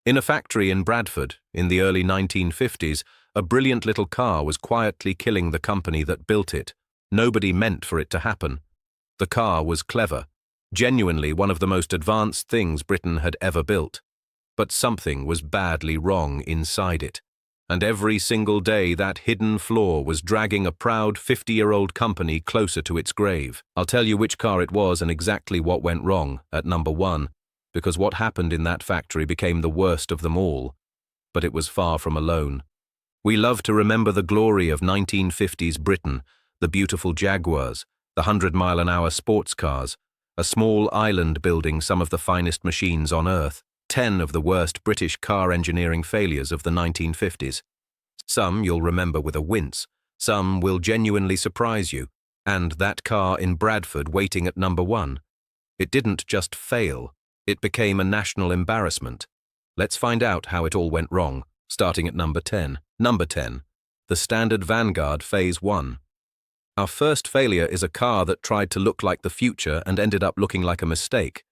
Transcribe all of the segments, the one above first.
In a factory in Bradford, in the early 1950s, a brilliant little car was quietly killing the company that built it. Nobody meant for it to happen. The car was clever, genuinely one of the most advanced things Britain had ever built. But something was badly wrong inside it. And every single day that hidden flaw was dragging a proud 50-year-old company closer to its grave. I'll tell you which car it was and exactly what went wrong at number 1, because what happened in that factory became the worst of them all. But it was far from alone. We love to remember the glory of 1950s Britain, the beautiful Jaguars, the 100-mile-an-hour sports cars, a small island building some of the finest machines on Earth, 10 of the worst British car engineering failures of the 1950s. Some you'll remember with a wince, some will genuinely surprise you, and that car in Bradford waiting at number 1. It didn't just fail, it became a national embarrassment. Let's find out how it all went wrong, starting at number 10. Number 10. The Standard Vanguard Phase One. Our first failure is a car that tried to look like the future and ended up looking like a mistake.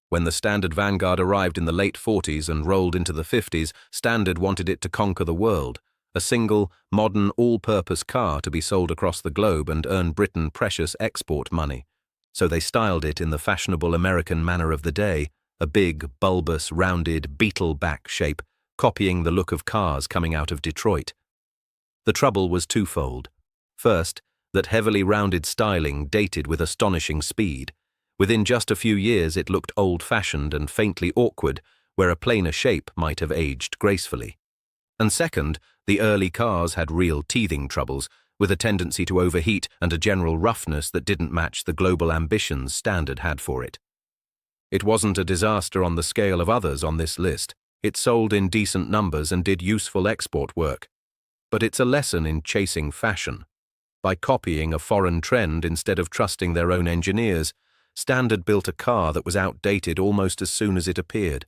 When the Standard Vanguard arrived in the late 40s and rolled into the 50s, Standard wanted it to conquer the world, a single, modern, all-purpose car to be sold across the globe and earn Britain precious export money. So they styled it in the fashionable American manner of the day, a big, bulbous, rounded, beetle-back shape, copying the look of cars coming out of Detroit. The trouble was twofold. First, that heavily rounded styling dated with astonishing speed. Within just a few years it looked old-fashioned and faintly awkward, where a plainer shape might have aged gracefully. And second, the early cars had real teething troubles, with a tendency to overheat and a general roughness that didn't match the global ambitions Standard had for it. It wasn't a disaster on the scale of others on this list. It sold in decent numbers and did useful export work. But it's a lesson in chasing fashion. By copying a foreign trend instead of trusting their own engineers, Standard built a car that was outdated almost as soon as it appeared.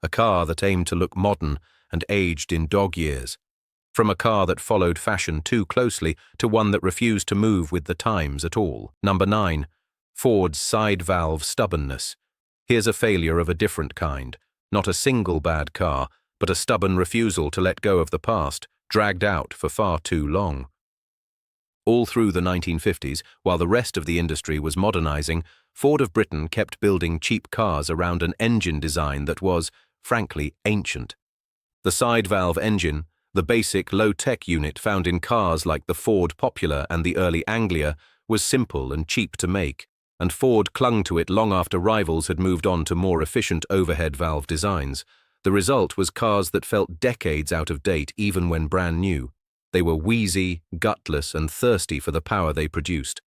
A car that aimed to look modern and aged in dog years. From a car that followed fashion too closely to one that refused to move with the times at all. Number 9. Ford's side valve stubbornness. Here's a failure of a different kind. Not a single bad car, but a stubborn refusal to let go of the past, dragged out for far too long. All through the 1950s, while the rest of the industry was modernizing, Ford of Britain kept building cheap cars around an engine design that was, frankly, ancient. The side valve engine, the basic low-tech unit found in cars like the Ford Popular and the early Anglia, was simple and cheap to make, and Ford clung to it long after rivals had moved on to more efficient overhead valve designs. The result was cars that felt decades out of date even when brand new. They were wheezy, gutless, and thirsty for the power they produced.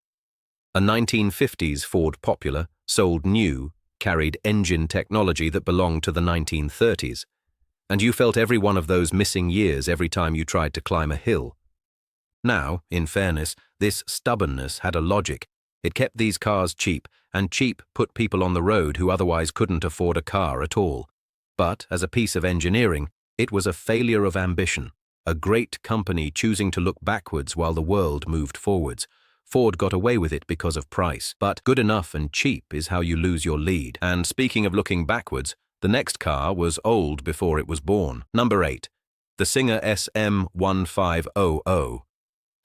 A 1950s Ford Popular, sold new, carried engine technology that belonged to the 1930s. And you felt every one of those missing years every time you tried to climb a hill. Now, in fairness, this stubbornness had a logic. It kept these cars cheap, and cheap put people on the road who otherwise couldn't afford a car at all. But, as a piece of engineering, it was a failure of ambition. A great company choosing to look backwards while the world moved forwards. Ford got away with it because of price, but good enough and cheap is how you lose your lead. And speaking of looking backwards, the next car was old before it was born. Number 8. The Singer SM1500.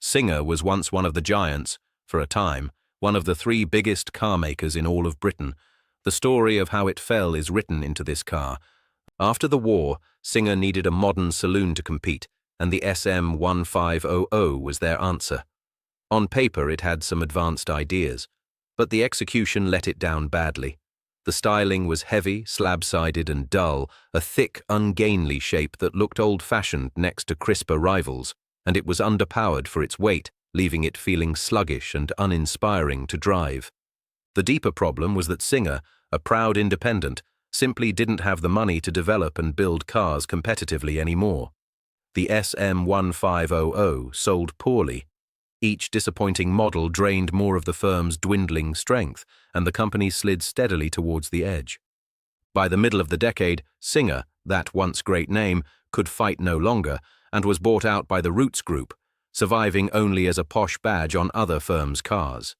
Singer was once one of the giants, for a time, one of the 3 biggest car makers in all of Britain. The story of how it fell is written into this car. After the war, Singer needed a modern saloon to compete, and the SM1500 was their answer. On paper it had some advanced ideas, but the execution let it down badly. The styling was heavy, slab-sided and dull, a thick, ungainly shape that looked old-fashioned next to crisper rivals, and it was underpowered for its weight, leaving it feeling sluggish and uninspiring to drive. The deeper problem was that Singer, a proud independent, simply didn't have the money to develop and build cars competitively anymore. The SM1500 sold poorly. Each disappointing model drained more of the firm's dwindling strength, and the company slid steadily towards the edge. By the middle of the decade, Singer, that once great name, could fight no longer, and was bought out by the Roots Group, surviving only as a posh badge on other firms' cars.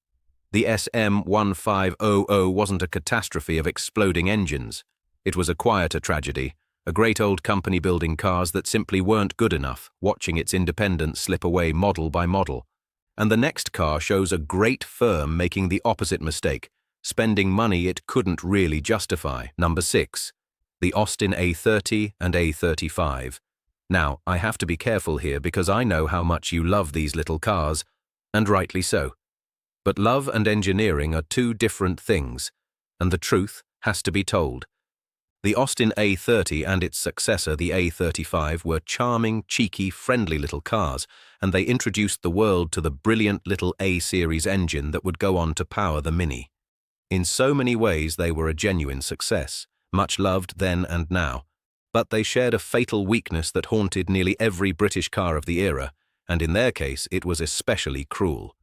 The SM1500 wasn't a catastrophe of exploding engines. It was a quieter tragedy, a great old company building cars that simply weren't good enough, watching its independence slip away model by model. And the next car shows a great firm making the opposite mistake, spending money it couldn't really justify. Number 6. The Austin A30 and A35. Now, I have to be careful here because I know how much you love these little cars, and rightly so. But love and engineering are two different things, and the truth has to be told. The Austin A30 and its successor, the A35, were charming, cheeky, friendly little cars, and they introduced the world to the brilliant little A-series engine that would go on to power the Mini. In so many ways, they were a genuine success, much loved then and now. But they shared a fatal weakness that haunted nearly every British car of the era, and in their case, it was especially cruel.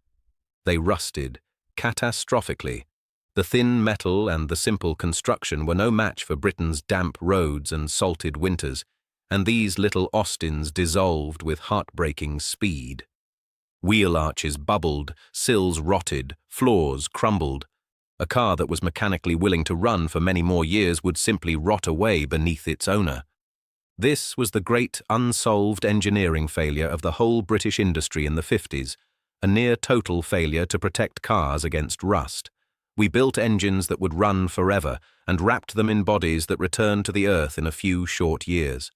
They rusted, catastrophically. The thin metal and the simple construction were no match for Britain's damp roads and salted winters, and these little Austins dissolved with heartbreaking speed. Wheel arches bubbled, sills rotted, floors crumbled. A car that was mechanically willing to run for many more years would simply rot away beneath its owner. This was the great unsolved engineering failure of the whole British industry in the 50s, a near-total failure to protect cars against rust. We built engines that would run forever and wrapped them in bodies that returned to the earth in a few short years.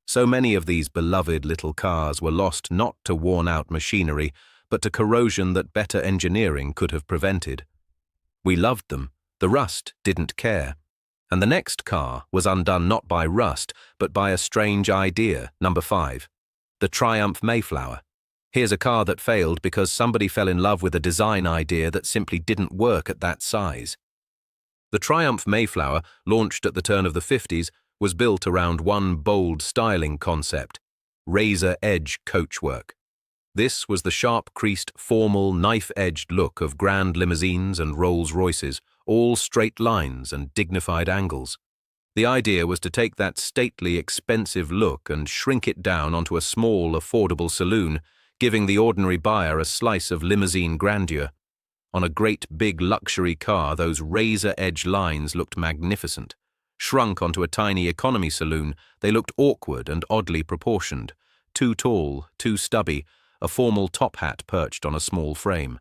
So many of these beloved little cars were lost not to worn-out machinery, but to corrosion that better engineering could have prevented. We loved them. The rust didn't care. And the next car was undone not by rust, but by a strange idea. Number 5. The Triumph Mayflower. Here's a car that failed because somebody fell in love with a design idea that simply didn't work at that size. The Triumph Mayflower, launched at the turn of the 50s, was built around one bold styling concept: razor-edge coachwork. This was the sharp-creased, formal, knife-edged look of grand limousines and Rolls-Royces, all straight lines and dignified angles. The idea was to take that stately, expensive look and shrink it down onto a small, affordable saloon, giving the ordinary buyer a slice of limousine grandeur. On a great big luxury car, those razor-edge lines looked magnificent. Shrunk onto a tiny economy saloon, they looked awkward and oddly proportioned. Too tall, too stubby, a formal top hat perched on a small frame.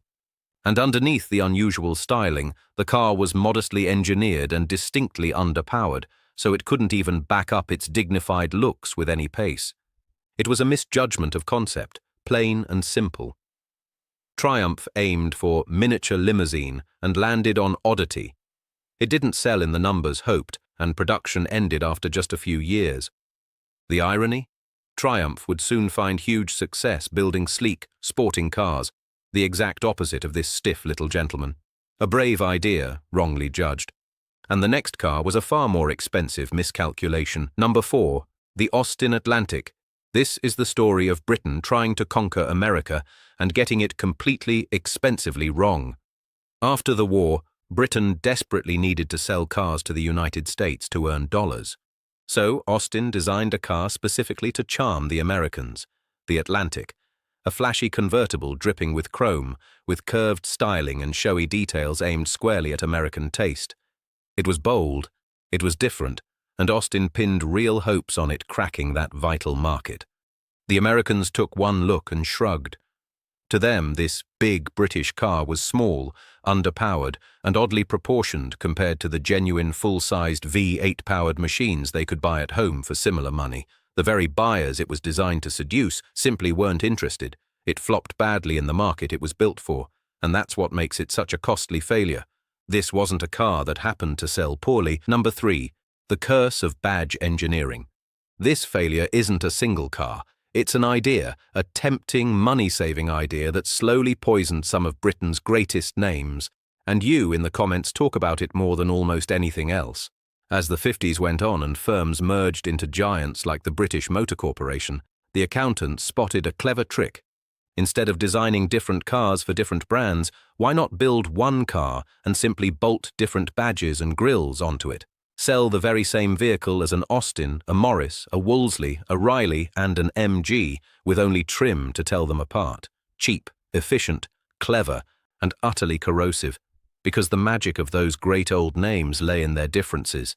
And underneath the unusual styling, the car was modestly engineered and distinctly underpowered, so it couldn't even back up its dignified looks with any pace. It was a misjudgment of concept, plain and simple. Triumph aimed for miniature limousine and landed on oddity. It didn't sell in the numbers hoped, and production ended after just a few years. The irony? Triumph would soon find huge success building sleek, sporting cars, the exact opposite of this stiff little gentleman. A brave idea, wrongly judged. And the next car was a far more expensive miscalculation. Number 4, the Austin Atlantic. This is the story of Britain trying to conquer America and getting it completely, expensively wrong. After the war, Britain desperately needed to sell cars to the United States to earn dollars. So Austin designed a car specifically to charm the Americans, the Atlantic, a flashy convertible dripping with chrome, with curved styling and showy details aimed squarely at American taste. It was bold, it was different, and Austin pinned real hopes on it cracking that vital market. The Americans took one look and shrugged. To them, this big British car was small, underpowered, and oddly proportioned compared to the genuine full-sized V8-powered machines they could buy at home for similar money. The very buyers it was designed to seduce simply weren't interested. It flopped badly in the market it was built for, and that's what makes it such a costly failure. This wasn't a car that happened to sell poorly. Number 3, the curse of badge engineering. This failure isn't a single car. It's an idea, a tempting, money-saving idea that slowly poisoned some of Britain's greatest names, and you in the comments talk about it more than almost anything else. As the 50s went on and firms merged into giants like the British Motor Corporation, the accountants spotted a clever trick. Instead of designing different cars for different brands, why not build one car and simply bolt different badges and grills onto it? Sell the very same vehicle as an Austin, a Morris, a Wolseley, a Riley, and an MG, with only trim to tell them apart. Cheap, efficient, clever, and utterly corrosive, because the magic of those great old names lay in their differences.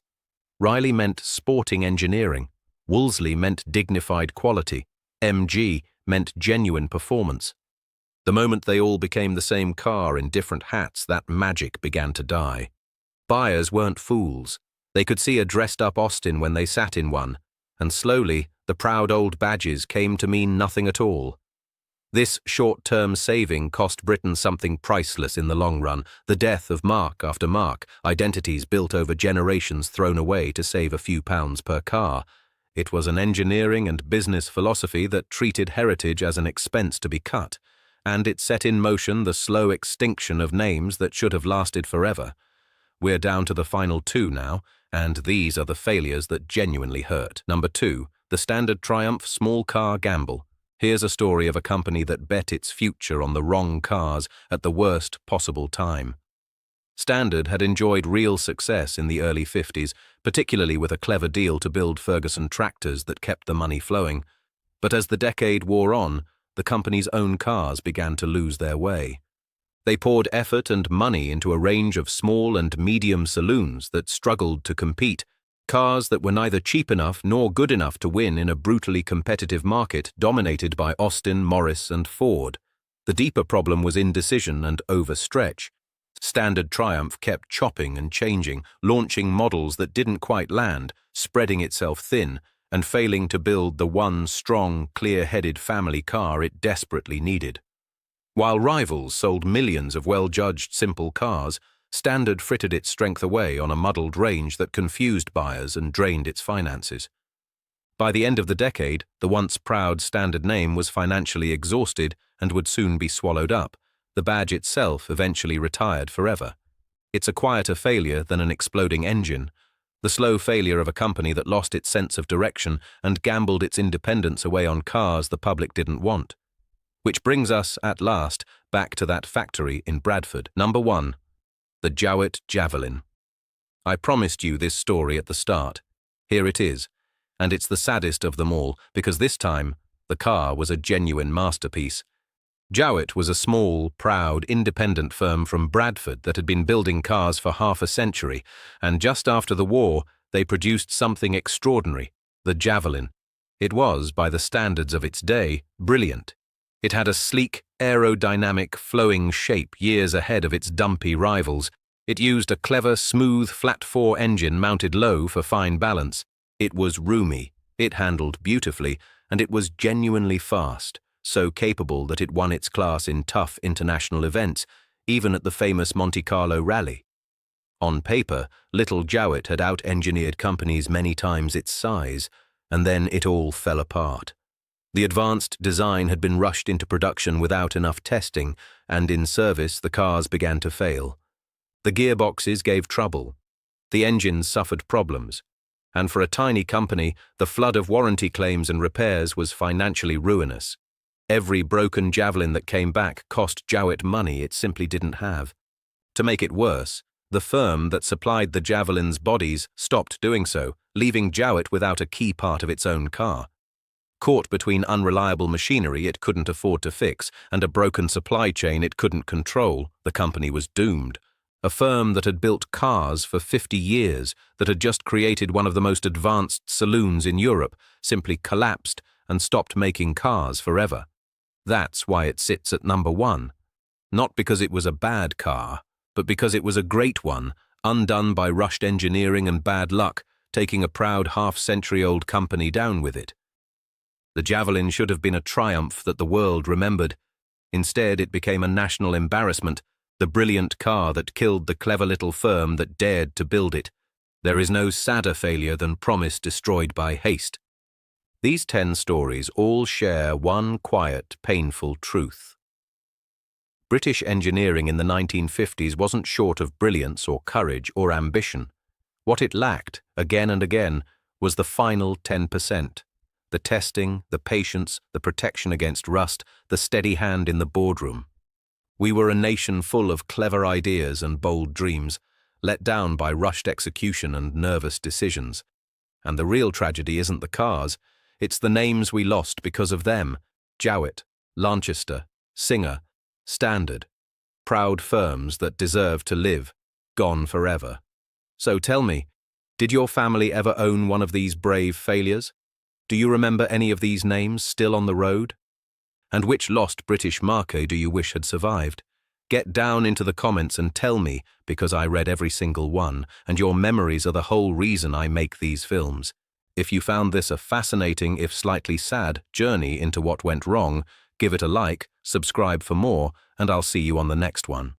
Riley meant sporting engineering. Wolseley meant dignified quality. MG meant genuine performance. The moment they all became the same car in different hats, that magic began to die. Buyers weren't fools. They could see a dressed-up Austin when they sat in one, and slowly the proud old badges came to mean nothing at all. This short-term saving cost Britain something priceless in the long run, the death of marque after marque, identities built over generations thrown away to save a few pounds per car. It was an engineering and business philosophy that treated heritage as an expense to be cut, and it set in motion the slow extinction of names that should have lasted forever. We're down to the final two now, and these are the failures that genuinely hurt. Number 2, the Standard Triumph small car gamble. Here's a story of a company that bet its future on the wrong cars at the worst possible time. Standard had enjoyed real success in the early 50s, particularly with a clever deal to build Ferguson tractors that kept the money flowing. But as the decade wore on, the company's own cars began to lose their way. They poured effort and money into a range of small and medium saloons that struggled to compete, cars that were neither cheap enough nor good enough to win in a brutally competitive market dominated by Austin, Morris, and Ford. The deeper problem was indecision and overstretch. Standard Triumph kept chopping and changing, launching models that didn't quite land, spreading itself thin, and failing to build the one strong, clear-headed family car it desperately needed. While rivals sold millions of well-judged simple cars, Standard frittered its strength away on a muddled range that confused buyers and drained its finances. By the end of the decade, the once proud Standard name was financially exhausted and would soon be swallowed up. The badge itself eventually retired forever. It's a quieter failure than an exploding engine, the slow failure of a company that lost its sense of direction and gambled its independence away on cars the public didn't want. Which brings us, at last, back to that factory in Bradford. Number 1. The Jowett Javelin. I promised you this story at the start. Here it is, and it's the saddest of them all, because this time, the car was a genuine masterpiece. Jowett was a small, proud, independent firm from Bradford that had been building cars for half a century, and just after the war, they produced something extraordinary, the Javelin. It was, by the standards of its day, brilliant. It had a sleek, aerodynamic, flowing shape years ahead of its dumpy rivals. It used a clever, smooth, flat-4 engine mounted low for fine balance. It was roomy, it handled beautifully, and it was genuinely fast, so capable that it won its class in tough international events, even at the famous Monte Carlo Rally. On paper, little Jowett had out-engineered companies many times its size, and then it all fell apart. The advanced design had been rushed into production without enough testing, and in service the cars began to fail. The gearboxes gave trouble. The engines suffered problems. And for a tiny company, the flood of warranty claims and repairs was financially ruinous. Every broken Javelin that came back cost Jowett money it simply didn't have. To make it worse, the firm that supplied the Javelin's bodies stopped doing so, leaving Jowett without a key part of its own car. Caught between unreliable machinery it couldn't afford to fix and a broken supply chain it couldn't control, the company was doomed. A firm that had built cars for 50 years, that had just created one of the most advanced saloons in Europe, simply collapsed and stopped making cars forever. That's why it sits at number 1. Not because it was a bad car, but because it was a great one, undone by rushed engineering and bad luck, taking a proud half-century-old company down with it. The Javelin should have been a triumph that the world remembered. Instead, it became a national embarrassment, the brilliant car that killed the clever little firm that dared to build it. There is no sadder failure than promise destroyed by haste. These 10 stories all share one quiet, painful truth. British engineering in the 1950s wasn't short of brilliance or courage or ambition. What it lacked, again and again, was the final 10%. The testing, the patience, the protection against rust, the steady hand in the boardroom. We were a nation full of clever ideas and bold dreams, let down by rushed execution and nervous decisions. And the real tragedy isn't the cars, it's the names we lost because of them. Jowett, Lanchester, Singer, Standard. Proud firms that deserve to live, gone forever. So tell me, did your family ever own one of these brave failures? Do you remember any of these names still on the road? And which lost British marque do you wish had survived? Get down into the comments and tell me, because I read every single one, and your memories are the whole reason I make these films. If you found this a fascinating, if slightly sad, journey into what went wrong, give it a like, subscribe for more, and I'll see you on the next one.